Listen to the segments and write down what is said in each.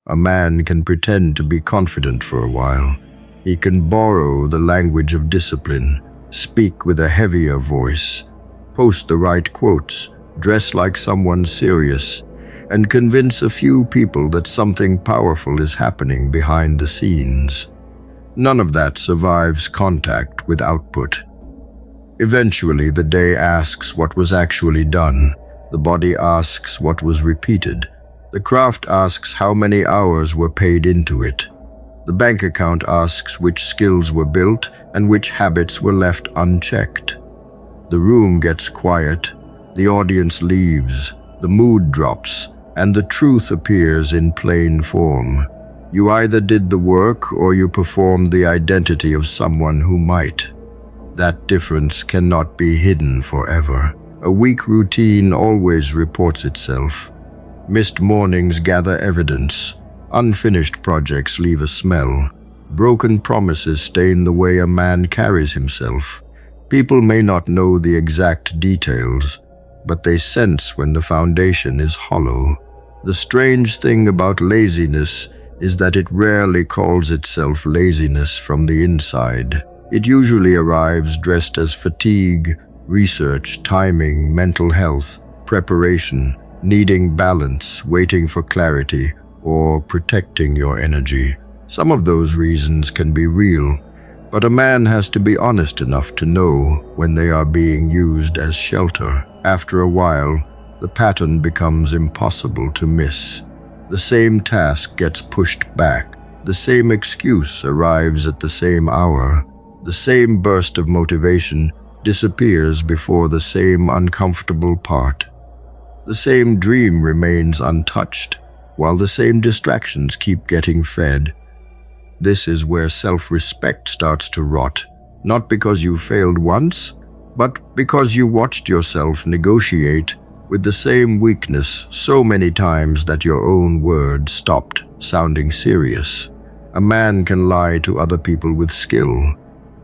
A man can pretend to be confident for a while. He can borrow the language of discipline, speak with a heavier voice, post the right quotes, dress like someone serious, and convince a few people that something powerful is happening behind the scenes. None of that survives contact with output. Eventually, the day asks what was actually done. The body asks what was repeated. The craft asks how many hours were paid into it. The bank account asks which skills were built and which habits were left unchecked. The room gets quiet, the audience leaves, the mood drops, and the truth appears in plain form. You either did the work or you performed the identity of someone who might. That difference cannot be hidden forever. A weak routine always reports itself. Missed mornings gather evidence. Unfinished projects leave a smell. Broken promises stain the way a man carries himself. People may not know the exact details, but they sense when the foundation is hollow. The strange thing about laziness is that it rarely calls itself laziness from the inside. It usually arrives dressed as fatigue, research, timing, mental health, preparation, needing balance, waiting for clarity, or protecting your energy. Some of those reasons can be real, but a man has to be honest enough to know when they are being used as shelter. After a while, the pattern becomes impossible to miss. The same task gets pushed back. The same excuse arrives at the same hour. The same burst of motivation disappears before the same uncomfortable part. The same dream remains untouched, while the same distractions keep getting fed. This is where self-respect starts to rot, not because you failed once, but because you watched yourself negotiate with the same weakness so many times that your own words stopped sounding serious. A man can lie to other people with skill.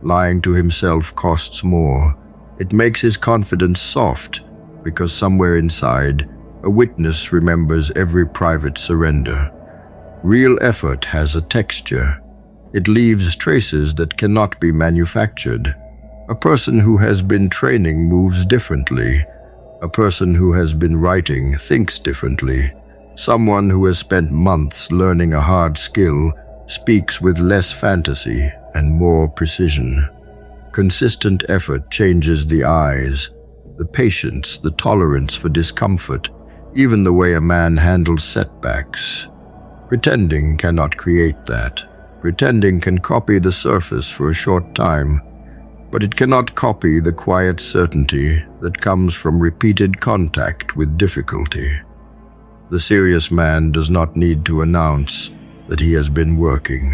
Lying to himself costs more. It makes his confidence soft, because somewhere inside, a witness remembers every private surrender. Real effort has a texture. It leaves traces that cannot be manufactured. A person who has been training moves differently. A person who has been writing thinks differently. Someone who has spent months learning a hard skill speaks with less fantasy and more precision. Consistent effort changes the eyes, the patience, the tolerance for discomfort, even the way a man handles setbacks. Pretending cannot create that. Pretending can copy the surface for a short time, but it cannot copy the quiet certainty that comes from repeated contact with difficulty. The serious man does not need to announce that he has been working.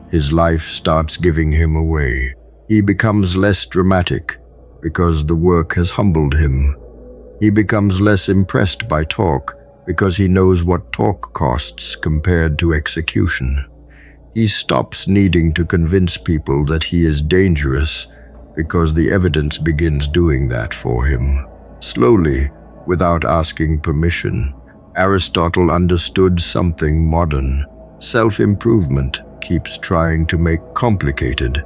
His life starts giving him away. He becomes less dramatic because the work has humbled him. He becomes less impressed by talk because he knows what talk costs compared to execution. He stops needing to convince people that he is dangerous because the evidence begins doing that for him. Slowly, without asking permission, Aristotle understood something modern. Self-improvement keeps trying to make complicated.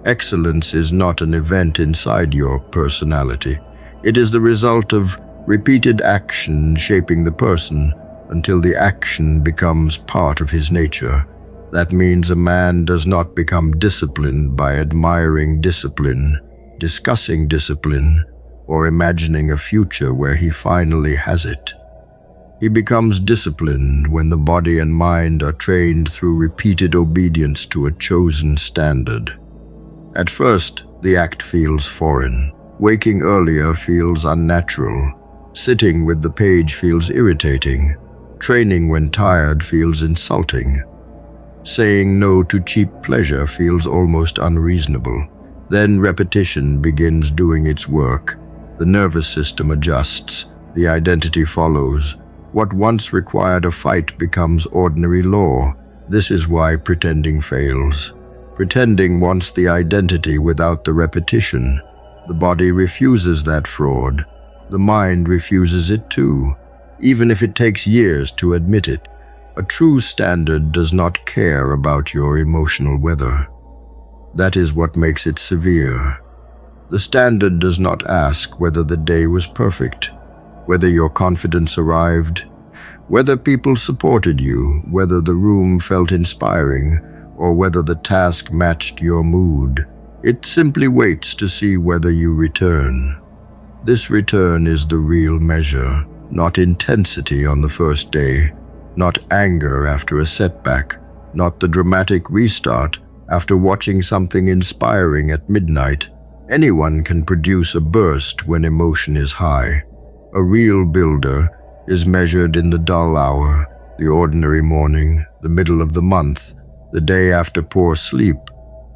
Excellence is not an event inside your personality. It is the result of repeated action shaping the person until the action becomes part of his nature. That means a man does not become disciplined by admiring discipline, discussing discipline, or imagining a future where he finally has it. He becomes disciplined when the body and mind are trained through repeated obedience to a chosen standard. At first, the act feels foreign. Waking earlier feels unnatural. Sitting with the page feels irritating. Training when tired feels insulting. Saying no to cheap pleasure feels almost unreasonable. Then repetition begins doing its work. The nervous system adjusts. The identity follows. What once required a fight becomes ordinary law. This is why pretending fails. Pretending wants the identity without the repetition. The body refuses that fraud. The mind refuses it too, even if it takes years to admit it. A true standard does not care about your emotional weather. That is what makes it severe. The standard does not ask whether the day was perfect, whether your confidence arrived, whether people supported you, whether the room felt inspiring, or whether the task matched your mood. It simply waits to see whether you return. This return is the real measure, not intensity on the first day, not anger after a setback, not the dramatic restart after watching something inspiring at midnight. Anyone can produce a burst when emotion is high. A real builder is measured in the dull hour, the ordinary morning, the middle of the month, the day after poor sleep,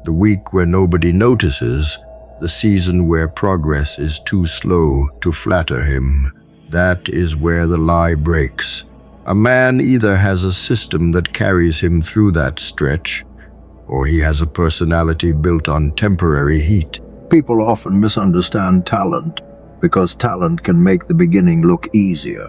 the week where nobody notices, the season where progress is too slow to flatter him. That is where the lie breaks. A man either has a system that carries him through that stretch, or he has a personality built on temporary heat. People often misunderstand talent because talent can make the beginning look easier.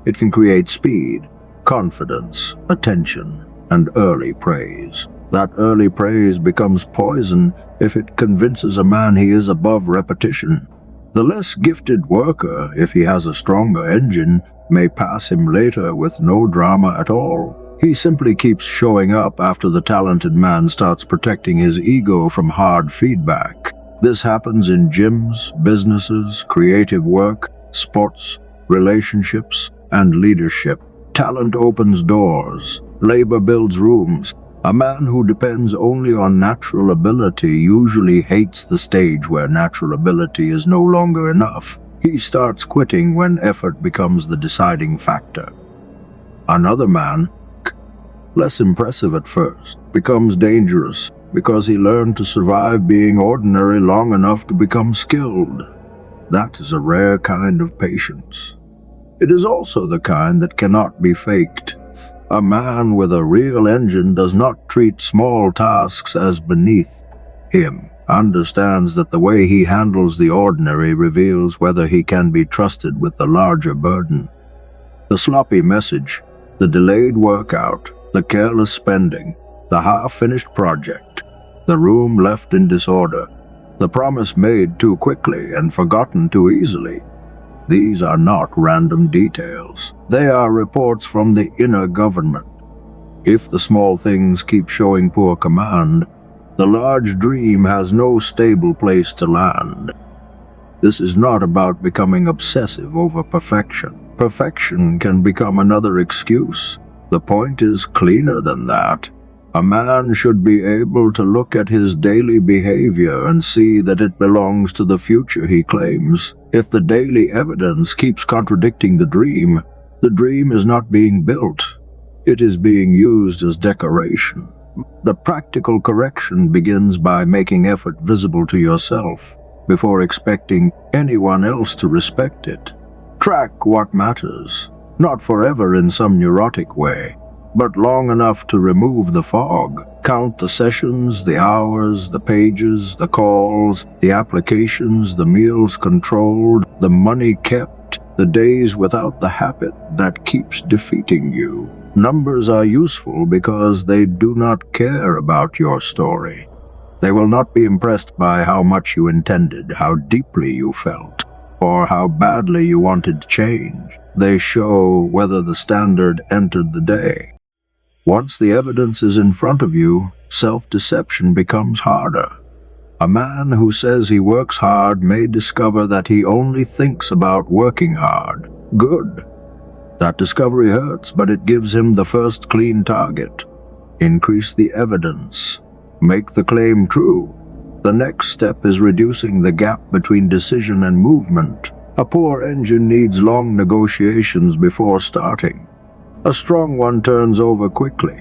It can create speed, confidence, attention, and early praise. That early praise becomes poison if it convinces a man he is above repetition. The less gifted worker, if he has a stronger engine, may pass him later with no drama at all. He simply keeps showing up after the talented man starts protecting his ego from hard feedback. This happens in gyms, businesses, creative work, sports, relationships, and leadership. Talent opens doors. Labor builds rooms. A man who depends only on natural ability usually hates the stage where natural ability is no longer enough. He starts quitting when effort becomes the deciding factor. Another man, less impressive at first, becomes dangerous because he learned to survive being ordinary long enough to become skilled. That is a rare kind of patience. It is also the kind that cannot be faked. A man with a real engine does not treat small tasks as beneath him, understands that the way he handles the ordinary reveals whether he can be trusted with the larger burden. The sloppy message, the delayed workout, the careless spending, the half-finished project, the room left in disorder, the promise made too quickly and forgotten too easily. These are not random details. They are reports from the inner government. If the small things keep showing poor command, the large dream has no stable place to land. This is not about becoming obsessive over perfection. Perfection can become another excuse. The point is cleaner than that. A man should be able to look at his daily behavior and see that it belongs to the future he claims. If the daily evidence keeps contradicting the dream is not being built. It is being used as decoration. The practical correction begins by making effort visible to yourself before expecting anyone else to respect it. Track what matters, not forever in some neurotic way, but long enough to remove the fog. Count the sessions, the hours, the pages, the calls, the applications, the meals controlled, the money kept, the days without the habit that keeps defeating you. Numbers are useful because they do not care about your story. They will not be impressed by how much you intended, how deeply you felt, or how badly you wanted change. They show whether the standard entered the day. Once the evidence is in front of you, self-deception becomes harder. A man who says he works hard may discover that he only thinks about working hard. Good. That discovery hurts, but it gives him the first clean target. Increase the evidence. Make the claim true. The next step is reducing the gap between decision and movement. A poor engine needs long negotiations before starting. A strong one turns over quickly.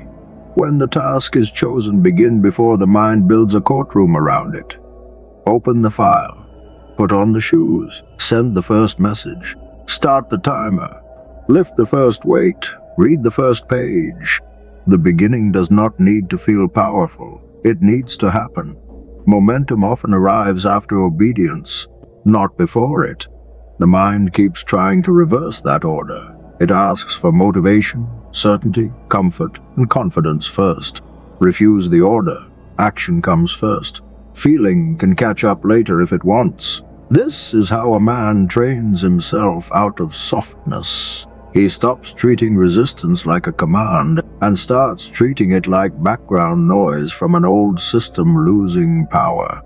When the task is chosen, begin before the mind builds a courtroom around it. Open the file. Put on the shoes. Send the first message. Start the timer. Lift the first weight. Read the first page. The beginning does not need to feel powerful. It needs to happen. Momentum often arrives after obedience, not before it. The mind keeps trying to reverse that order. It asks for motivation, Certainty, comfort, and confidence first. Refuse the order. Action comes first. Feeling can catch up later if it wants. This is how a man trains himself out of softness. He stops treating resistance like a command and starts treating it like background noise from an old system losing power.